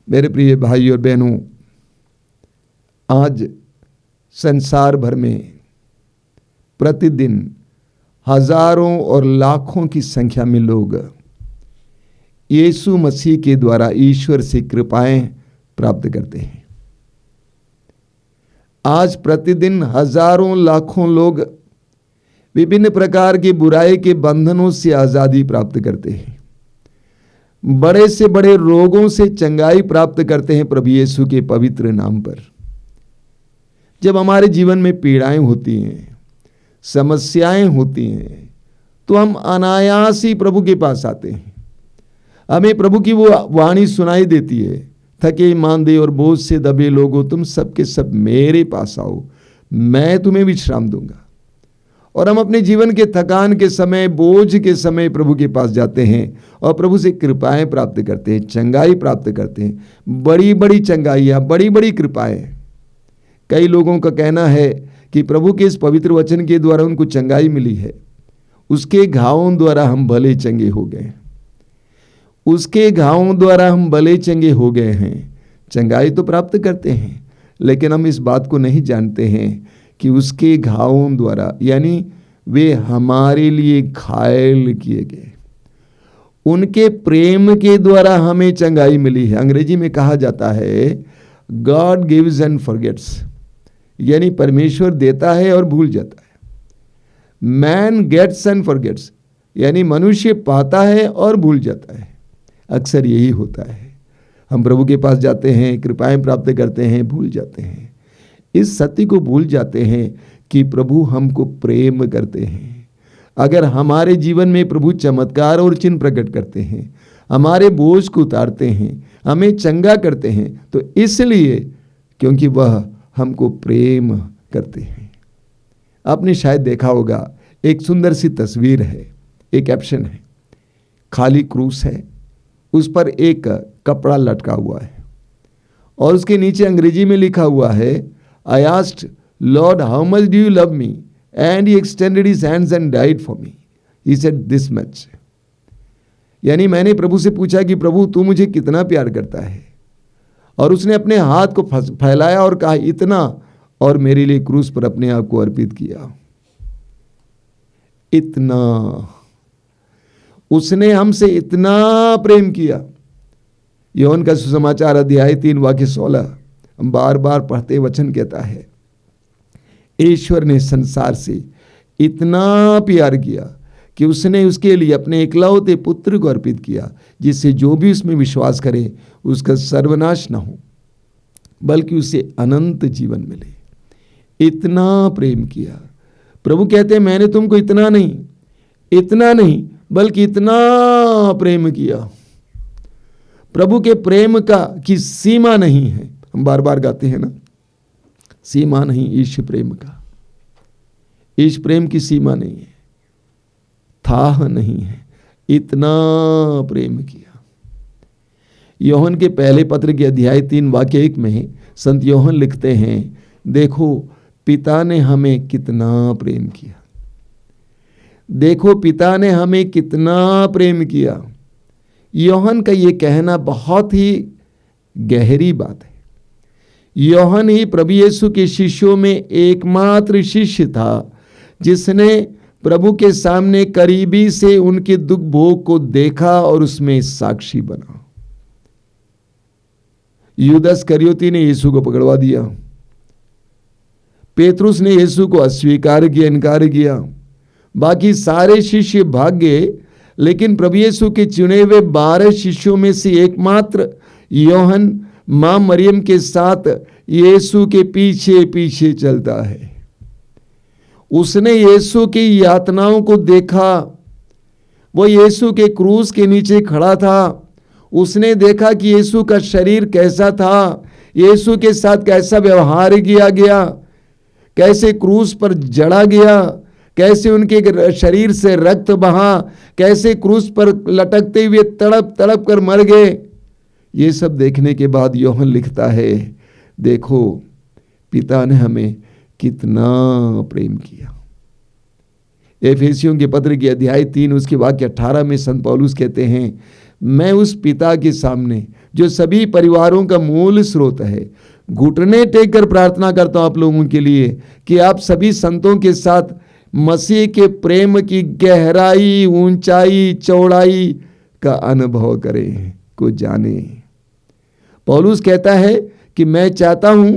मेरे प्रिय भाई और बहनों, आज संसार भर में प्रतिदिन हजारों और लाखों की संख्या में लोग यीशु मसीह के द्वारा ईश्वर से कृपाएं प्राप्त करते हैं। आज प्रतिदिन हजारों लाखों लोग विभिन्न प्रकार की बुराई के बंधनों से आजादी प्राप्त करते हैं, बड़े से बड़े रोगों से चंगाई प्राप्त करते हैं प्रभु यीशु के पवित्र नाम पर। जब हमारे जीवन में पीड़ाएं होती हैं, समस्याएं होती हैं, तो हम अनायास ही प्रभु के पास आते हैं। हमें प्रभु की वो वाणी सुनाई देती है, थके मांदे और बोझ से दबे लोगों, तुम सबके सब मेरे पास आओ, मैं तुम्हें विश्राम दूंगा। और हम अपने जीवन के थकान के समय, बोझ के समय प्रभु के पास जाते हैं और प्रभु से कृपाएं प्राप्त करते हैं, चंगाई प्राप्त करते हैं, बड़ी बड़ी चंगाइयाँ, बड़ी बड़ी कृपाएं। कई लोगों का कहना है कि प्रभु के इस पवित्र वचन के द्वारा उनको चंगाई मिली है, उसके घावों द्वारा हम भले चंगे हो गए, उसके घावों द्वारा हम भले चंगे हो गए हैं। चंगाई तो प्राप्त करते हैं, लेकिन हम इस बात को नहीं जानते हैं कि उसके घावों द्वारा, यानी वे हमारे लिए घायल किए गए, उनके प्रेम के द्वारा हमें चंगाई मिली है। अंग्रेजी में कहा जाता है गॉड गिव्स एंड फॉरगेट्स, यानी परमेश्वर देता है और भूल जाता है। मैन गेट्स एंड फॉरगेट्स, यानी मनुष्य पाता है और भूल जाता है। अक्सर यही होता है, हम प्रभु के पास जाते हैं, कृपाएं प्राप्त करते हैं, भूल जाते हैं, इस सत्य को भूल जाते हैं कि प्रभु हमको प्रेम करते हैं। अगर हमारे जीवन में प्रभु चमत्कार और चिन्ह प्रकट करते हैं, हमारे बोझ को उतारते हैं, हमें चंगा करते हैं, तो इसलिए क्योंकि वह हमको प्रेम करते हैं। आपने शायद देखा होगा, एक सुंदर सी तस्वीर है, एक कैप्शन है, खाली क्रूस है, उस पर एक कपड़ा लटका हुआ है और उसके नीचे अंग्रेजी में लिखा हुआ है, I asked Lord, how much do you love me? And he extended his hands and died for me. He said this much. यानी मैंने प्रभु से पूछा कि प्रभु तू मुझे कितना प्यार करता है, और उसने अपने हाथ को फैलाया और कहा इतना, और मेरे लिए क्रूस पर अपने आप को अर्पित किया। इतना, उसने हमसे इतना प्रेम किया। यूहन्ना का सुसमाचार अध्याय 3 वाक्य 16 हम बार बार पढ़ते वचन कहता है, ईश्वर ने संसार से इतना प्यार किया कि उसने उसके लिए अपने इकलौते पुत्र को अर्पित किया, जिससे जो भी उसमें विश्वास करे उसका सर्वनाश न हो, बल्कि उसे अनंत जीवन मिले। इतना प्रेम किया। प्रभु कहते हैं मैंने तुमको इतना नहीं बल्कि इतना प्रेम किया। प्रभु के प्रेम की सीमा नहीं है। हम बार बार गाते हैं ना, सीमा नहीं ईश प्रेम का। ईश प्रेम की सीमा नहीं है, थाह नहीं है, इतना प्रेम किया। यूहन्ना के पहले पत्र के अध्याय 3 वाक्य 1 में संत यूहन्ना लिखते हैं, देखो पिता ने हमें कितना प्रेम किया, देखो पिता ने हमें कितना प्रेम किया। यूहन्ना का ये कहना बहुत ही गहरी बात है। यूहन्ना ही प्रभु यीशु के शिष्यों में एकमात्र शिष्य था जिसने प्रभु के सामने करीबी से उनके दुख भोग को देखा और उसमें साक्षी बना। यूदास करयोती ने यीशु को पकड़वा दिया, पेतरुस ने यीशु को अस्वीकार किया, इनकार किया, बाकी सारे शिष्य भाग गए, लेकिन प्रभु यीशु के चुने हुए 12 शिष्यों में से एकमात्र यूहन्ना मां मरियम के साथ यीशु के पीछे पीछे चलता है। उसने यीशु की यातनाओं को देखा, वो यीशु के क्रूस के नीचे खड़ा था। उसने देखा कि यीशु का शरीर कैसा था, यीशु के साथ कैसा व्यवहार किया गया, कैसे क्रूस पर जड़ा गया, कैसे उनके शरीर से रक्त बहा, कैसे क्रूस पर लटकते हुए तड़प तड़प कर मर गए। ये सब देखने के बाद यूहन्ना लिखता है, देखो पिता ने हमें कितना प्रेम किया। एफेसियों के पत्र के अध्याय 3 उसके वाक्य 18 में संत पौलुस कहते हैं, मैं उस पिता के सामने जो सभी परिवारों का मूल स्रोत है। घुटने टेक कर प्रार्थना करता हूं आप लोगों के लिए कि आप सभी संतों के साथ मसीह के प्रेम की गहराई, ऊंचाई, चौड़ाई का अनुभव करें, को जाने। पौलुस कहता है कि मैं चाहता हूं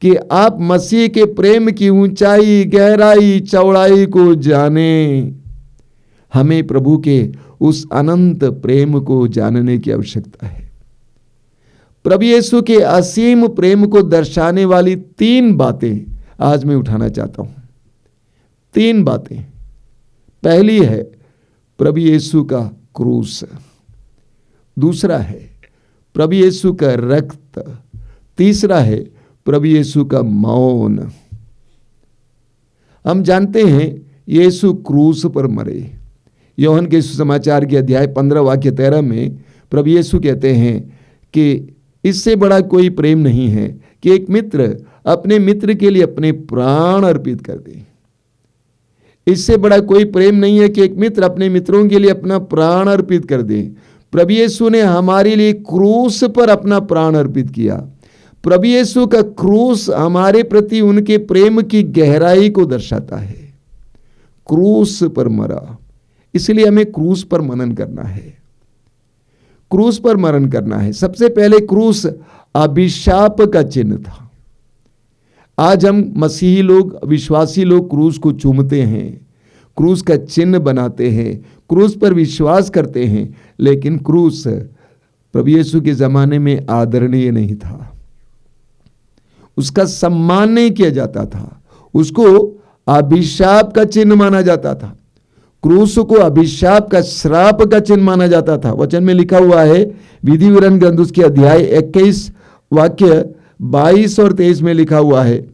कि आप मसीह के प्रेम की ऊंचाई, गहराई, चौड़ाई को जाने। हमें प्रभु के उस अनंत प्रेम को जानने की आवश्यकता है। प्रभु यीशु के असीम प्रेम को दर्शाने वाली 3 बातें आज मैं उठाना चाहता हूं। 3 बातें। पहली है प्रभु यीशु का क्रूस, दूसरा है प्रभु यीशु का रक्त, तीसरा है प्रभु यीशु का मौन। हम जानते हैं यीशु क्रूस पर मरे। यूहन्ना के सुसमाचार के अध्याय 15 वाक्य 13 में प्रभु यीशु कहते हैं कि इससे बड़ा कोई प्रेम नहीं है कि एक मित्र अपने मित्र के लिए अपने प्राण अर्पित कर दे। इससे बड़ा कोई प्रेम नहीं है कि एक मित्र अपने मित्रों के लिए अपना प्राण अर्पित कर दे। प्रभु यीशु ने हमारे लिए क्रूस पर अपना प्राण अर्पित किया। प्रभु यीशु का क्रूस हमारे प्रति उनके प्रेम की गहराई को दर्शाता है। क्रूस पर मरा, इसलिए हमें क्रूस पर मनन करना है। क्रूस पर मरण करना है। सबसे पहले क्रूस अभिशाप का चिन्ह था। आज हम मसीही लोग, विश्वासी लोग क्रूस को चूमते हैं, क्रूस का चिन्ह बनाते हैं, क्रूस पर विश्वास करते हैं, लेकिन क्रूस प्रभु यीशु के जमाने में आदरणीय नहीं था। उसका सम्मान नहीं किया जाता था, उसको अभिशाप का चिन्ह माना जाता था। क्रूस को अभिशाप का, श्राप का चिन्ह माना जाता था। वचन में लिखा हुआ है, विधि विवरण ग्रंथ उसके अध्याय 21 वाक्य 22 और 23 में लिखा हुआ है,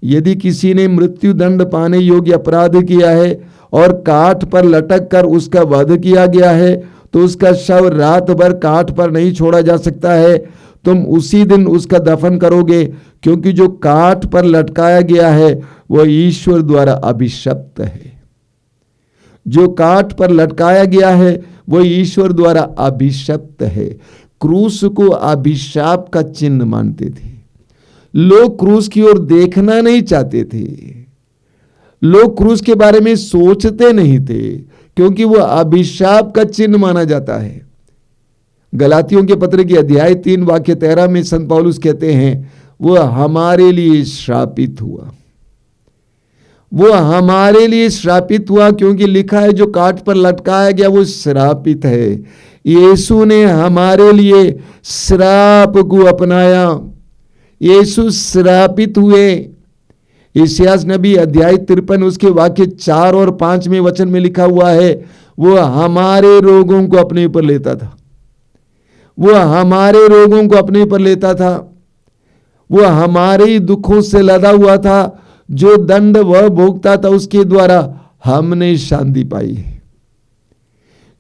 यदि किसी ने मृत्यु दंड पाने योग्य अपराध किया है और काठ पर लटक कर उसका वध किया गया है, तो उसका शव रात भर काठ पर नहीं छोड़ा जा सकता है। तुम उसी दिन उसका दफन करोगे, क्योंकि जो काठ पर लटकाया गया है वह ईश्वर द्वारा अभिशप्त है। जो काठ पर लटकाया गया है वह ईश्वर द्वारा अभिशप्त है। क्रूस को अभिशाप का चिन्ह मानते थे। लोग क्रूस की ओर देखना नहीं चाहते थे। लोग क्रूस के बारे में सोचते नहीं थे, क्योंकि वह अभिशाप का चिन्ह माना जाता है। गलातियों के पत्र के अध्याय 3 वाक्य 13 में संत पौलुस कहते हैं, वह हमारे लिए श्रापित हुआ। वो हमारे लिए श्रापित हुआ, क्योंकि लिखा है जो काठ पर लटकाया गया वो श्रापित है। यीशु ने हमारे लिए श्राप को अपनाया। यीशु श्रापित हुए। यशायाह नबी अध्याय 53 उसके वाक्य 4 और 5 में वचन में लिखा हुआ है, वो हमारे रोगों को अपने ऊपर लेता था। वो हमारे रोगों को अपने ऊपर लेता था। वो हमारे ही दुखों से लदा हुआ था। जो दंड वह भोगता था उसके द्वारा हमने शांति पाई है।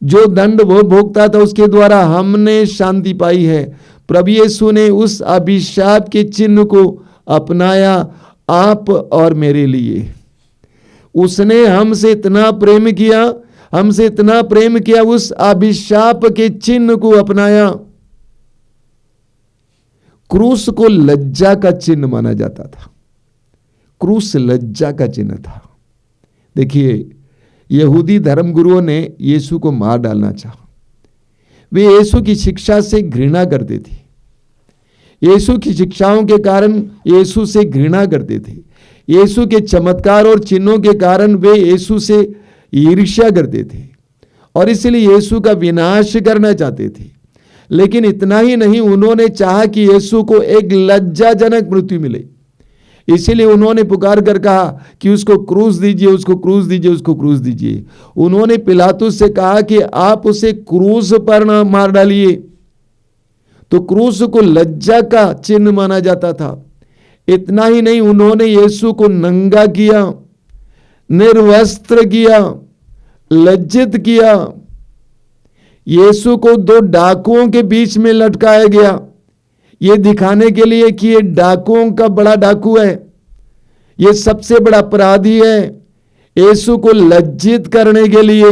जो दंड वह भोगता था उसके द्वारा हमने शांति पाई है। प्रभु यीशु ने उस अभिशाप के चिन्ह को अपनाया आप और मेरे लिए। उसने हमसे इतना प्रेम किया, हमसे इतना प्रेम किया, उस अभिशाप के चिन्ह को अपनाया। क्रूस को लज्जा का चिन्ह माना जाता था। क्रूस लज्जा का चिन्ह था। देखिए, यहूदी धर्मगुरुओं ने यीशु को मार डालना चाहा। वे यीशु की शिक्षा से घृणा करते थे। यीशु की शिक्षाओं के कारण यीशु से घृणा करते थे। यीशु के चमत्कार और चिन्हों के कारण वे यीशु से ईर्ष्या करते थे और इसलिए यीशु का विनाश करना चाहते थे। लेकिन इतना ही नहीं, उन्होंने चाहा कि यीशु को एक लज्जाजनक मृत्यु मिले। इसीलिए उन्होंने पुकार कर कहा कि उसको क्रूस दीजिए, उसको क्रूस दीजिए, उसको क्रूस दीजिए। उन्होंने पिलातुस से कहा कि आप उसे क्रूस पर न मार डालिए। तो क्रूस को लज्जा का चिन्ह माना जाता था। इतना ही नहीं, उन्होंने यीशु को नंगा किया, निर्वस्त्र किया, लज्जित किया। यीशु को 2 डाकुओं के बीच में लटकाया गया, ये दिखाने के लिए कि ये डाकुओं का बड़ा डाकू है, ये सबसे बड़ा अपराधी है। यीशु को लज्जित करने के लिए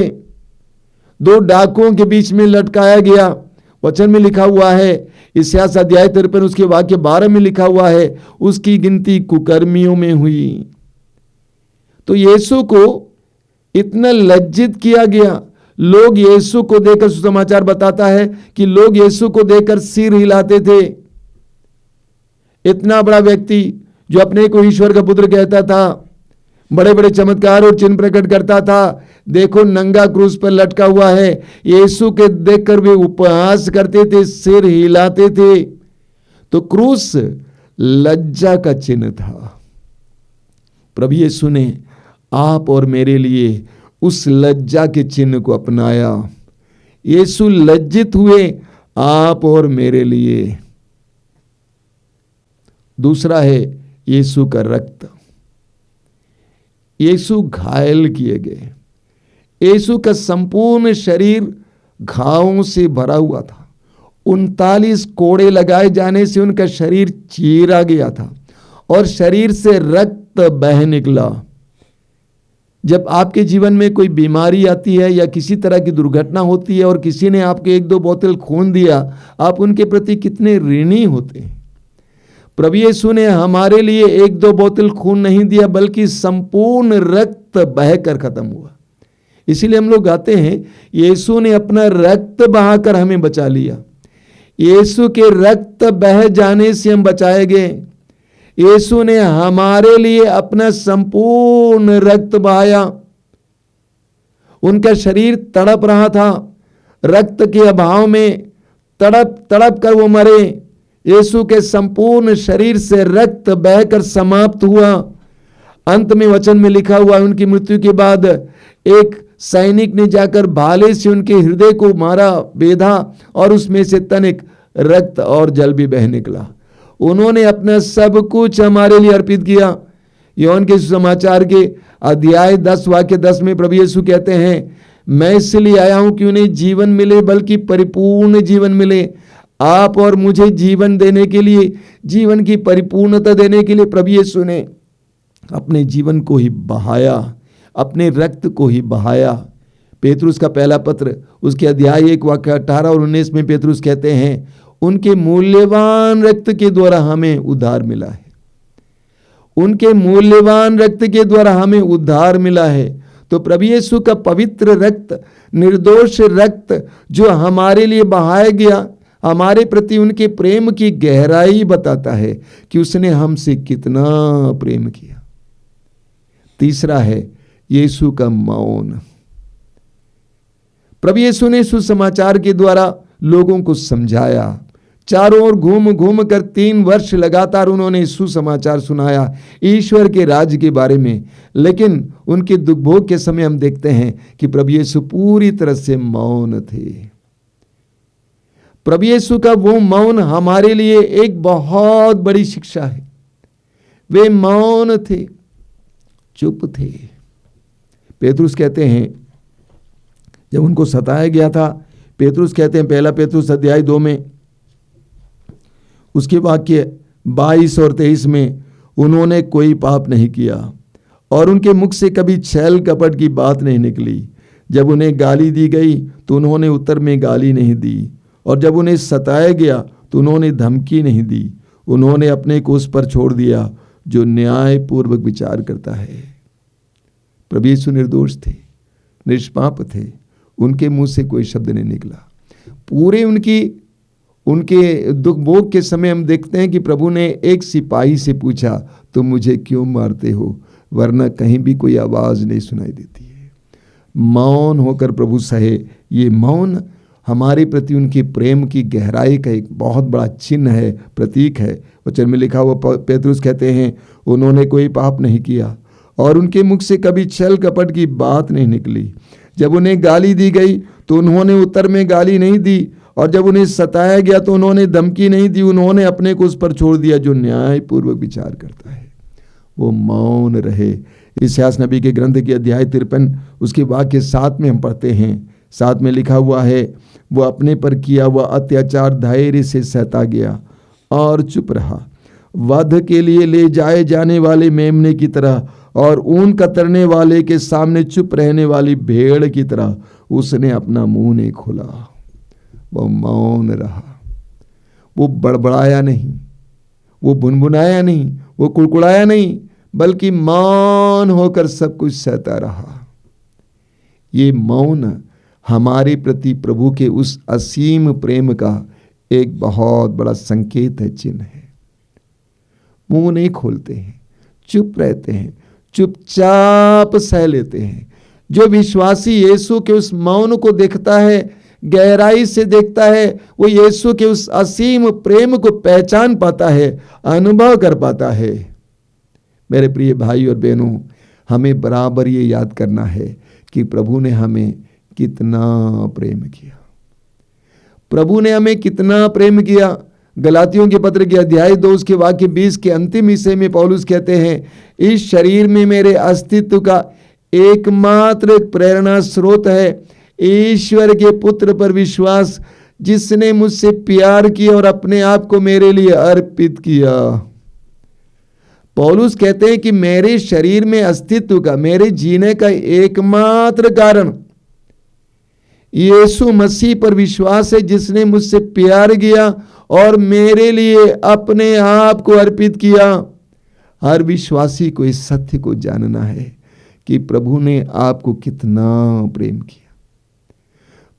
2 डाकुओं के बीच में लटकाया गया। वचन में लिखा हुआ है, इसायाह अध्याय 53 उसके वाक्य 12 में लिखा हुआ है, उसकी गिनती कुकर्मियों में हुई। तो यीशु को इतना लज्जित किया गया। लोग यीशु को देखकर, सुसमाचार बताता है कि लोग यीशु को देखकर सिर हिलाते थे। इतना बड़ा व्यक्ति जो अपने को ईश्वर का पुत्र कहता था, बड़े बड़े चमत्कार और चिन्ह प्रकट करता था, देखो नंगा क्रूस पर लटका हुआ है। यीशु के देखकर वे उपहास करते थे, सिर हिलाते थे। तो क्रूस लज्जा का चिन्ह था। प्रभु यीशु ने आप और मेरे लिए उस लज्जा के चिन्ह को अपनाया। यीशु लज्जित हुए आप और मेरे लिए। दूसरा है यीशु का रक्त। यीशु घायल किए गए। यीशु का संपूर्ण शरीर घावों से भरा हुआ था। 39 कोड़े लगाए जाने से उनका शरीर चीरा गया था और शरीर से रक्त बह निकला। जब आपके जीवन में कोई बीमारी आती है या किसी तरह की दुर्घटना होती है और किसी ने आपको 1-2 बोतल खून दिया, आप उनके प्रति कितने ऋणी होते हैं। प्रभु यीशु ने हमारे लिए 1-2 बोतल खून नहीं दिया, बल्कि संपूर्ण रक्त बहकर खत्म हुआ। इसीलिए हम लोग गाते हैं, यीशु ने अपना रक्त बहाकर हमें बचा लिया। यीशु के रक्त बह जाने से हम बचाए गए। यीशु ने हमारे लिए अपना संपूर्ण रक्त बहाया। उनका शरीर तड़प रहा था, रक्त के अभाव में तड़प तड़प कर वो मरे। यीशु के संपूर्ण शरीर से रक्त बहकर समाप्त हुआ। अंत में वचन में लिखा हुआ, उनकी मृत्यु के बाद एक सैनिक ने जाकर भाले से उनके हृदय को मारा, बेधा, और उसमें से तनिक रक्त और जल भी बह निकला। उन्होंने अपना सब कुछ हमारे लिए अर्पित किया। योहन के सुसमाचार के अध्याय 10 वाक्य 10 में प्रभु यीशु कहते हैं, मैं इसलिए आया हूं कि उन्हें जीवन मिले, बल्कि परिपूर्ण जीवन मिले। आप और मुझे जीवन देने के लिए, जीवन की परिपूर्णता देने के लिए प्रभु यीशु ने अपने जीवन को ही बहाया, अपने रक्त को ही बहाया। पेतरुस का पहला पत्र उसके अध्याय 1 वाक्य 18 और 19 में पेतरुस कहते हैं, उनके मूल्यवान रक्त के द्वारा हमें उद्धार मिला है। उनके मूल्यवान रक्त के द्वारा हमें उद्धार मिला है। तो प्रभु यीशु का पवित्र रक्त, निर्दोष रक्त जो हमारे लिए बहाया गया, हमारे प्रति उनके प्रेम की गहराई बताता है कि उसने हमसे कितना प्रेम किया। तीसरा है यीशु का मौन। प्रभु यीशु ने सुसमाचार के द्वारा लोगों को समझाया। चारों ओर घूम घूम कर 3 वर्ष लगातार उन्होंने सुसमाचार सुनाया ईश्वर के राज्य के बारे में। लेकिन उनके दुख भोग के समय हम देखते हैं कि प्रभु यीशु पूरी तरह से मौन थे। प्रभु यीशु का वो मौन हमारे लिए एक बहुत बड़ी शिक्षा है। वे मौन थे, चुप थे। पेतरुस कहते हैं, जब उनको सताया गया था, पेतरुस कहते हैं पहला पेतरुस अध्याय 2 में उसके वाक्य 22 और 23 में, उन्होंने कोई पाप नहीं किया और उनके मुख से कभी छल कपट की बात नहीं निकली। जब उन्हें गाली दी गई तो उन्होंने उत्तर में गाली नहीं दी, और जब उन्हें सताया गया तो उन्होंने धमकी नहीं दी। उन्होंने अपने को उस पर छोड़ दिया जो न्यायपूर्वक विचार करता है। प्रभु यीशु निर्दोष थे, निष्पाप थे, उनके मुंह से कोई शब्द नहीं निकला। पूरे उनके दुख भोग के समय हम देखते हैं कि प्रभु ने एक सिपाही से पूछा, तुम मुझे क्यों मारते हो, वरना कहीं भी कोई आवाज नहीं सुनाई देती है। मौन होकर प्रभु सहे। ये मौन हमारे प्रति उनके प्रेम की गहराई का एक बहुत बड़ा चिन्ह है, प्रतीक है। वचन में लिखा हुआ पेतरुस कहते हैं, उन्होंने कोई पाप नहीं किया और उनके मुख से कभी छल कपट की बात नहीं निकली। जब उन्हें गाली दी गई तो उन्होंने उत्तर में गाली नहीं दी, और जब उन्हें सताया गया तो उन्होंने धमकी नहीं दी। उन्होंने अपने को उस पर छोड़ दिया जो न्यायपूर्वक विचार करता है। वो मौन रहे। इसायाह नबी के ग्रंथ के अध्याय 53 उसके वाक्य 7 में हम पढ़ते हैं, 7 में लिखा हुआ है, वो अपने पर किया हुआ अत्याचार धैर्य से सहता गया और चुप रहा। वध के लिए ले जाए जाने वाले मेमने की तरह और ऊन कतरने वाले के सामने चुप रहने वाली भेड़ की तरह उसने अपना मुंह नहीं खोला। वो मौन रहा, वो बड़बड़ाया नहीं, वो बुनबुनाया नहीं, वो कुड़कुड़ाया नहीं, बल्कि मौन होकर सब कुछ सहता रहा। ये मौन हमारे प्रति प्रभु के उस असीम प्रेम का एक बहुत बड़ा संकेत है, चिन्ह है। मुंह नहीं खोलते हैं, चुप रहते हैं, चुपचाप सह लेते हैं। जो विश्वासी यीशु के उस मौन को देखता है, गहराई से देखता है, वो यीशु के उस असीम प्रेम को पहचान पाता है, अनुभव कर पाता है। मेरे प्रिय भाई और बहनों, हमें बराबर ये याद करना है कि प्रभु ने हमें कितना प्रेम किया। प्रभु ने हमें कितना प्रेम किया। गलातियों के पत्र के अध्याय 2 उसके वाक्य 20 के अंतिम हिस्से में पौलुस कहते हैं, इस शरीर में मेरे अस्तित्व का एकमात्र प्रेरणा स्रोत है ईश्वर के पुत्र पर विश्वास, जिसने मुझसे प्यार किया और अपने आप को मेरे लिए अर्पित किया। पौलुस कहते हैं कि मेरे शरीर में अस्तित्व का, मेरे जीने का एकमात्र कारण यीशु मसीह पर विश्वास है, जिसने मुझसे प्यार किया और मेरे लिए अपने आप को अर्पित किया। हर विश्वासी को इस सत्य को जानना है कि प्रभु ने आपको कितना प्रेम किया,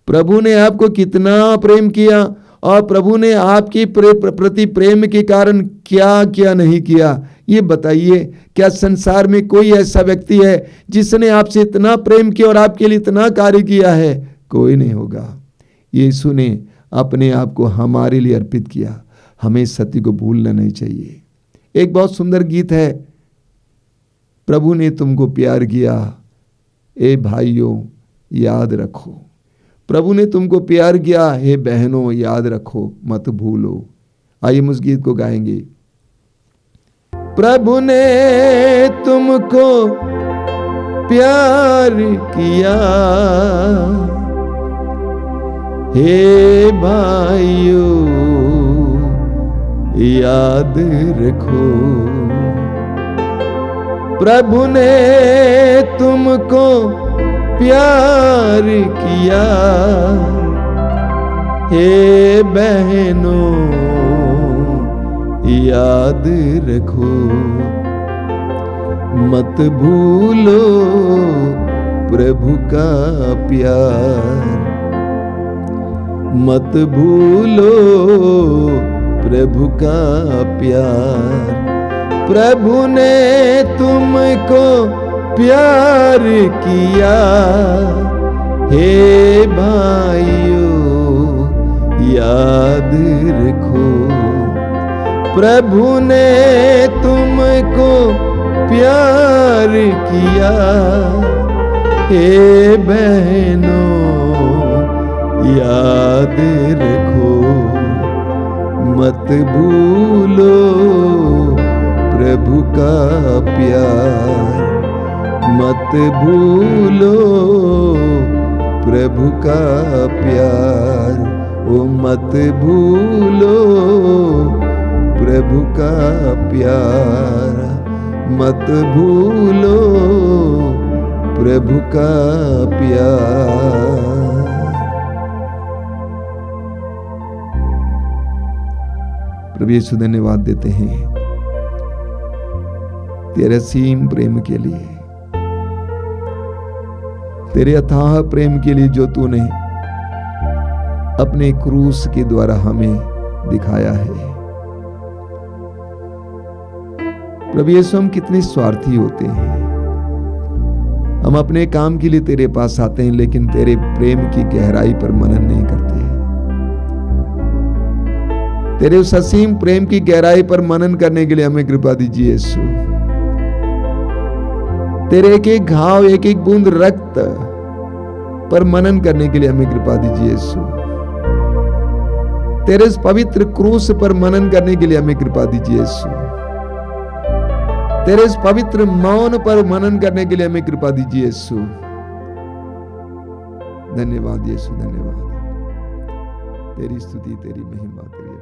प्रभु ने आपको कितना प्रेम किया, और प्रभु ने आपके प्रति प्रेम के कारण क्या क्या नहीं किया। ये बताइए, क्या संसार में कोई ऐसा व्यक्ति है जिसने आपसे इतना प्रेम किया और आपके लिए इतना कार्य किया है? कोई नहीं होगा। यीशु ने अपने आप को हमारे लिए अर्पित किया। हमें सत्य को भूलना नहीं चाहिए। एक बहुत सुंदर गीत है, प्रभु ने तुमको प्यार किया, ए भाइयों याद रखो। प्रभु ने तुमको प्यार किया, हे बहनों याद रखो, मत भूलो। आइए हम उस गीत को गाएंगे। प्रभु ने तुमको प्यार किया, हे भाइयों याद रखो। प्रभु ने तुमको प्यार किया, हे बहनों याद रखो। मत भूलो प्रभु का प्यार, मत भूलो प्रभु का प्यार। प्रभु ने तुमको प्यार किया, हे भाइयों याद रखो। प्रभु ने तुमको प्यार किया, हे बहनों याद रखो। मत भूलो प्रभु का प्यार, मत भूलो प्रभु का प्यार। ओ मत भूलो प्रभु का प्यार, मत भूलो प्रभु का प्यार। प्रभु यीशु धन्यवाद देते हैं तेरे असीम प्रेम के लिए, तेरे अथाह प्रेम के लिए जो तूने अपने क्रूस के द्वारा हमें दिखाया है। प्रभु यीशु हम कितने स्वार्थी होते हैं। हम अपने काम के लिए तेरे पास आते हैं, लेकिन तेरे प्रेम की गहराई पर मनन नहीं करते। तेरे उस असीम प्रेम की गहराई पर मनन करने के लिए हमें कृपा दीजिए यीशु। तेरे एक एक घाव, एक एक बूंद रक्त पर मनन करने के लिए हमें कृपा दीजिए यीशु। तेरे इस पवित्र क्रूस पर मनन करने के लिए हमें कृपा दीजिए यीशु। तेरे इस पवित्र मौन पर मनन करने के लिए हमें कृपा दीजिए यीशु। धन्यवाद यीशु, धन्यवाद। तेरी स्तुति, तेरी महिमा, तेरी